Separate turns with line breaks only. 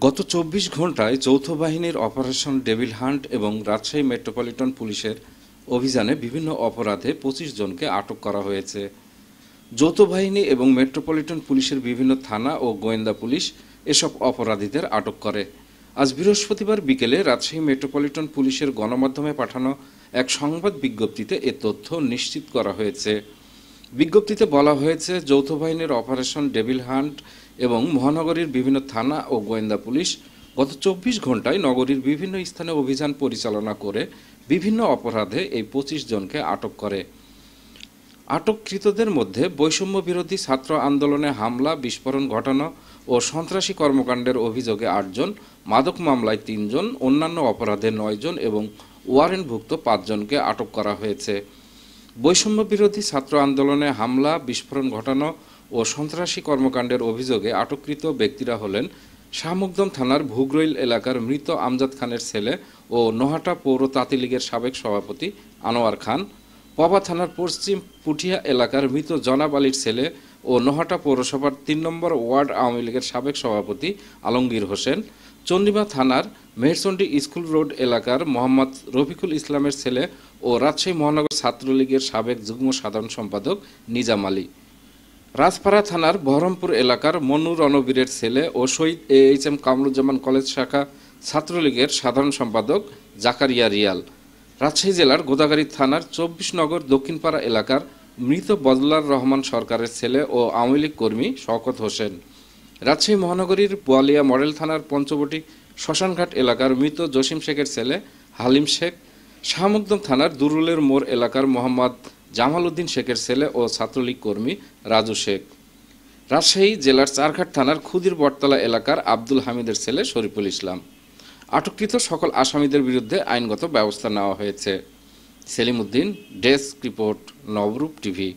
গত ২৪ ঘণ্টায় যৌথ বাহিনীর অপারেশন ডেভিল হান্ট এবং রাজশাহী মেট্রোপলিটন পুলিশের অভিযানে বিভিন্ন অপরাধে ২৫ জনকে আটক করা হয়েছে। যৌথ বাহিনী এবং মেট্রোপলিটন পুলিশের বিভিন্ন থানা ও গোয়েন্দা পুলিশ এসব অপরাধীদের আটক করে। আজ বৃহস্পতিবার বিকেলে রাজশাহী মেট্রোপলিটন পুলিশের গণমাধ্যমে পাঠানো এক সংবাদ বিজ্ঞপ্তিতে এ তথ্য নিশ্চিত করা হয়েছে। বিজ্ঞপ্তিতে বলা হয়েছে, যৌথ বাহিনীর অপারেশন ডেভিল হান্ট এবং মহানগরীর বিভিন্ন থানা ও গোয়েন্দা পুলিশ গত ২৪ ঘণ্টায় নগরীর বিভিন্ন স্থানে অভিযান পরিচালনা করে বিভিন্ন অপরাধে এই ২৫ জনকে আটক করে। আটককৃতদের মধ্যে বৈষম্য বিরোধী ছাত্র আন্দোলনে হামলা, বিস্ফোরণ ঘটানো ও সন্ত্রাসী কর্মকাণ্ডের অভিযোগে ৮ জন, মাদক মামলায় ৩ জন, অন্যান্য অপরাধে ৯ জন এবং ওয়ারেন্টভুক্ত ৫ জনকে আটক করা হয়েছে। বৈষম্য বিরোধী ছাত্র আন্দোলনে হামলা, বিস্ফোরণ ঘটানো ও সন্ত্রাসী কর্মকাণ্ডের অভিযোগে আটককৃত ব্যক্তিরা হলেন শাহমুকদম থানার ভুগরইল এলাকার মৃত আমজাদ খানের ছেলে ও নোহাটা পৌর তাঁতি লীগের সাবেক সভাপতি আনোয়ার খান, পবা থানার পশ্চিম পুঠিয়া এলাকার মৃত জনাব আলীর ছেলে ও নোহাটা পৌরসভার ৩ নম্বর ওয়ার্ড আওয়ামী লীগের সাবেক সভাপতি আলমগীর হোসেন, চন্ডিমা থানার মেহেরচণ্ডী স্কুল রোড এলাকার মোহাম্মদ রফিকুল ইসলামের ছেলে ও রাজশাহী মহানগর ছাত্রলীগের সাবেক যুগ্ম সাধারণ সম্পাদক নিজাম আলী, রাজপাড়া থানার বহরমপুর এলাকার মনু রণবীরের ছেলে ও শহীদ AHM কামরুজ্জামান কলেজ শাখা ছাত্রলীগের সাধারণ সম্পাদক জাকারিয়া রিয়াল, রাজশাহী জেলার গোদাগাড়ী থানার ২৪ নগর দক্ষিণপাড়া এলাকার মৃত বদলার রহমান সরকারের ছেলে ও আওয়ামী লীগ কর্মী শওকত হোসেন, রাজশাহী মহানগরীর বোয়ালিয়া মডেল থানার পঞ্চবটি শ্মশানঘাট এলাকার মৃত জসিম শেখের ছেলে হালিম শেখ, শাহমুকদম থানার দুরুলের মোড় এলাকার মোহাম্মদ জামাল উদ্দিন শেখের ছেলে ও ছাত্রলীগ কর্মী রাজু শেখ, রাজশাহী জেলার চারঘাট থানার ক্ষুদির বটতলা এলাকার আব্দুল হামিদের ছেলে শরীফুল ইসলাম। আটককৃত সকল আসামিদের বিরুদ্ধে আইনগত ব্যবস্থা নেওয়া হয়েছে। সেলিম উদ্দিন, ডেস্ক রিপোর্ট, নবরূপ টিভি।